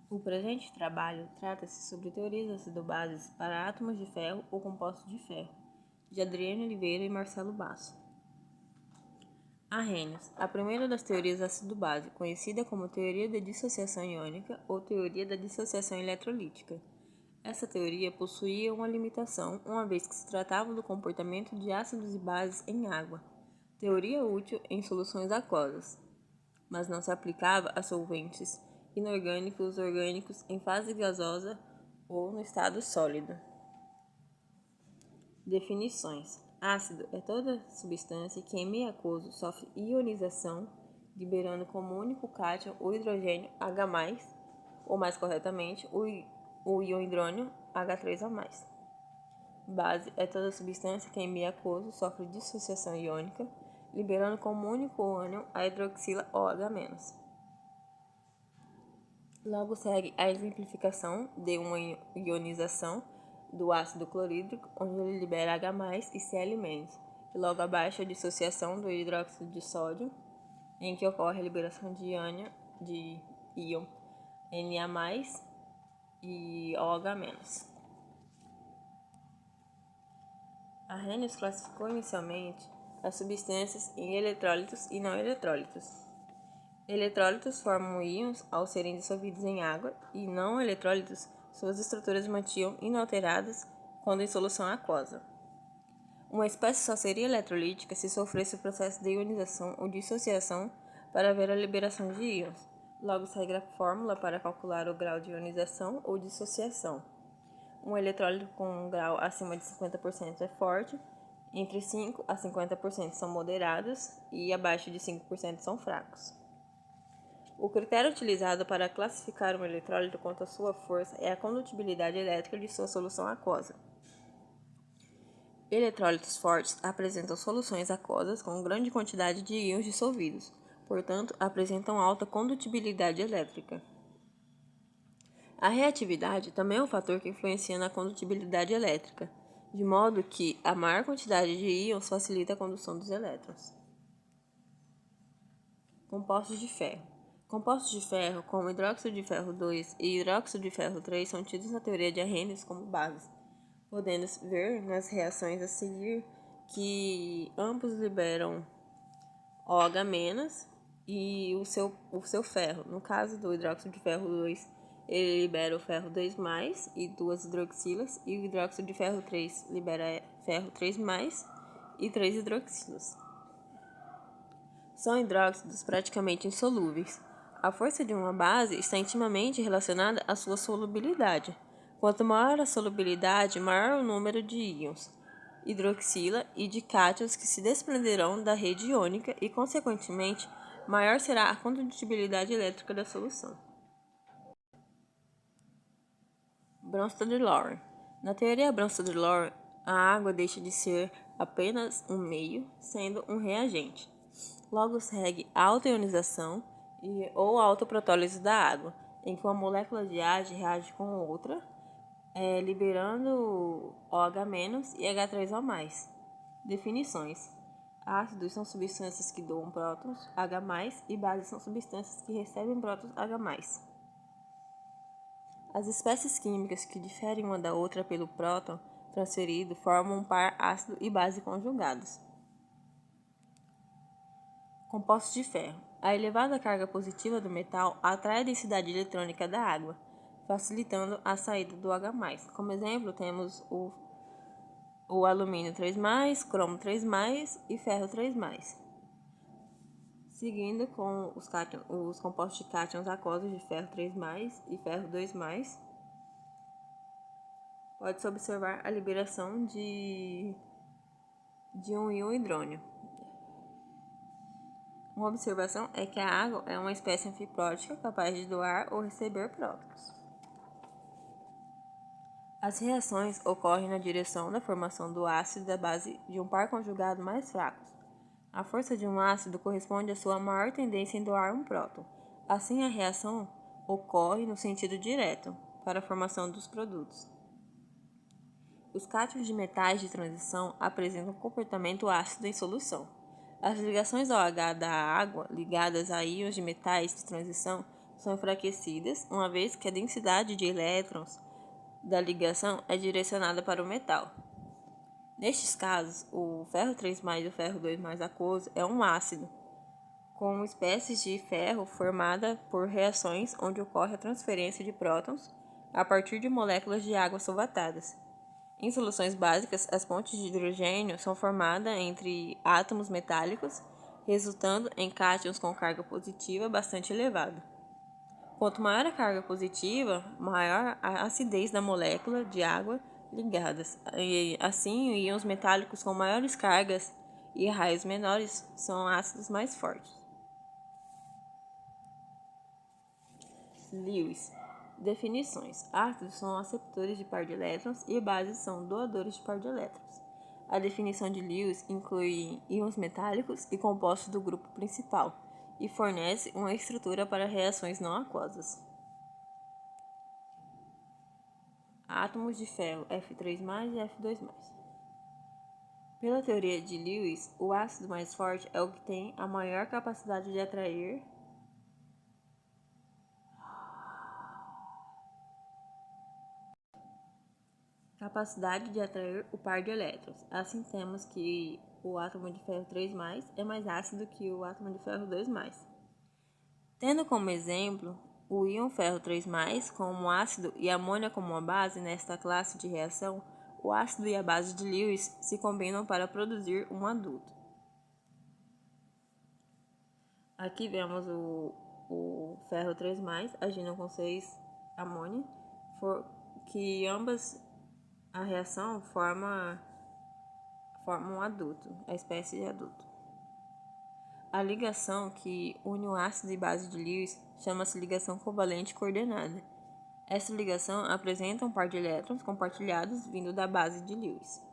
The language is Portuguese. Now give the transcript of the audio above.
O presente trabalho trata-se sobre teorias ácido-bases para átomos de ferro ou compostos de ferro, de Adriano Oliveira e Marcelo Basso. Arrhenius, a primeira das teorias ácido-base, conhecida como teoria da dissociação iônica ou teoria da dissociação eletrolítica. Essa teoria possuía uma limitação, uma vez que se tratava do comportamento de ácidos e bases em água, teoria útil em soluções aquosas, mas não se aplicava a solventes inorgânicos, orgânicos em fase gasosa ou no estado sólido. Definições: ácido é toda substância que em meio aquoso sofre ionização, liberando como único cátion o hidrogênio H+, ou mais corretamente, o íon hidrônio H3O+. Base é toda substância que em meio aquoso sofre dissociação iônica, liberando como único ânion a hidroxila OH-. Logo segue a exemplificação de uma ionização do ácido clorídrico, onde ele libera H+, e Cl-, e logo abaixo a dissociação do hidróxido de sódio, em que ocorre a liberação de íon Na+, e OH-. Arrhenius classificou inicialmente as substâncias em eletrólitos e não eletrólitos. Eletrólitos formam íons ao serem dissolvidos em água e não eletrólitos suas estruturas mantinham inalteradas quando em solução aquosa. Uma espécie só seria eletrolítica se sofresse o processo de ionização ou dissociação para haver a liberação de íons. Logo segue a fórmula para calcular o grau de ionização ou dissociação. Um eletrólito com um grau acima de 50% é forte, entre 5 a 50% são moderados e abaixo de 5% são fracos. O critério utilizado para classificar um eletrólito quanto à sua força é a condutibilidade elétrica de sua solução aquosa. Eletrólitos fortes apresentam soluções aquosas com grande quantidade de íons dissolvidos, portanto, apresentam alta condutibilidade elétrica. A reatividade também é um fator que influencia na condutibilidade elétrica, de modo que a maior quantidade de íons facilita a condução dos elétrons. Compostos de ferro. Compostos de ferro, como hidróxido de ferro 2 e hidróxido de ferro 3, são tidos na teoria de Arrhenius como bases. Podemos ver nas reações a seguir que ambos liberam OH- e o seu ferro. No caso do hidróxido de ferro 2, ele libera o ferro 2+, e duas hidroxilas, e o hidróxido de ferro 3 libera ferro 3+, e 3 hidroxilas. São hidróxidos praticamente insolúveis. A força de uma base está intimamente relacionada à sua solubilidade. Quanto maior a solubilidade, maior o número de íons hidroxila e de cátions que se desprenderão da rede iônica e, consequentemente, maior será a condutibilidade elétrica da solução. Bronsted-Lawrence. Na teoria Bronsted-Lawrence, a água deixa de ser apenas um meio, sendo um reagente. Logo segue a autoionização ou autoprotólise da água, em que uma molécula de AgE reage com outra, liberando OH- e H3O+. Definições: ácidos são substâncias que doam prótons H+, e bases são substâncias que recebem prótons H+. As espécies químicas que diferem uma da outra pelo próton transferido formam um par ácido e base conjugados. Compostos de ferro. A elevada carga positiva do metal atrai a densidade eletrônica da água, facilitando a saída do H+. Como exemplo, temos o alumínio 3+, cromo 3+, e ferro 3+. Seguindo com os compostos de cátions aquosos de ferro 3+, e ferro 2+, pode-se observar a liberação de um íon hidrônio. Uma observação é que a água é uma espécie anfiprótica capaz de doar ou receber prótons. As reações ocorrem na direção da formação do ácido e da base de um par conjugado mais fracos. A força de um ácido corresponde à sua maior tendência em doar um próton. Assim, a reação ocorre no sentido direto, para a formação dos produtos. Os cátions de metais de transição apresentam comportamento ácido em solução. As ligações OH da água, ligadas a íons de metais de transição, são enfraquecidas, uma vez que a densidade de elétrons da ligação é direcionada para o metal. Nestes casos, o ferro 3+ e o ferro 2+ aquoso é um ácido, com espécies de ferro formada por reações onde ocorre a transferência de prótons a partir de moléculas de água solvatadas. Em soluções básicas, as pontes de hidrogênio são formadas entre átomos metálicos, resultando em cátions com carga positiva bastante elevada. Quanto maior a carga positiva, maior a acidez da molécula de água ligadas. E, assim, íons metálicos com maiores cargas e raios menores são ácidos mais fortes. Lewis. Definições. Ácidos são aceptores de par de elétrons e bases são doadores de par de elétrons. A definição de Lewis inclui íons metálicos e compostos do grupo principal e fornece uma estrutura para reações não aquosas. Átomos de ferro F3+ e F2+. Pela teoria de Lewis, o ácido mais forte é o que tem a maior capacidade de atrair o par de elétrons. Assim temos que o átomo de ferro 3+ é mais ácido que o átomo de ferro 2+. Tendo como exemplo o íon ferro 3+ como ácido e amônia como uma base nesta classe de reação, o ácido e a base de Lewis se combinam para produzir um adulto. Aqui vemos o ferro 3+ agindo com 6 amônia, que ambas a reação forma um adulto, a espécie de adulto. A ligação que une o ácido e base de Lewis chama-se ligação covalente coordenada. Essa ligação apresenta um par de elétrons compartilhados vindo da base de Lewis.